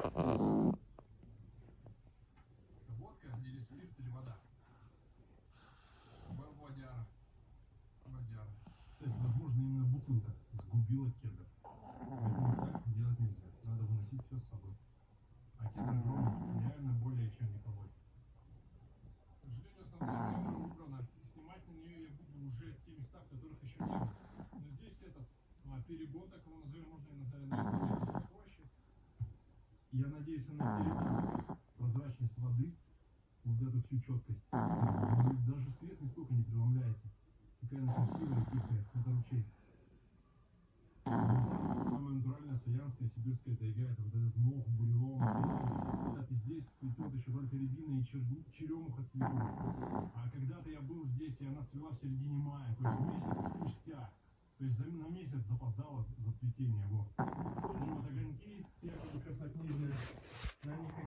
Водка или спирт или вода? Водяра. Водяра. Кстати, возможно, именно бутылка сгубила кедр. Поэтому так делать нельзя. Надо выносить все с собой. А кедр реально более чем не побольше. К сожалению, основная камера убрана. И снимать на нее я буду уже те места, в которых еще не было. Но здесь этот перегон, так его назовем, можно называть проще. Я надеюсь, она перебьет прозрачность воды, вот эту всю четкость. Даже свет нисколько не преломляется. Такая она красивая и тихая. Это ручей. Самая натуральная саянская сибирская тайга. Это вот этот мох, бурелом. Кстати, здесь цветет еще только рябина и черемуха цветет. А когда-то я был здесь, и она цвела в середине мая, то есть месяц спустя. То есть на месяц запоздало зацветение. Вот. Тоже вот огоньки, якобы красоты.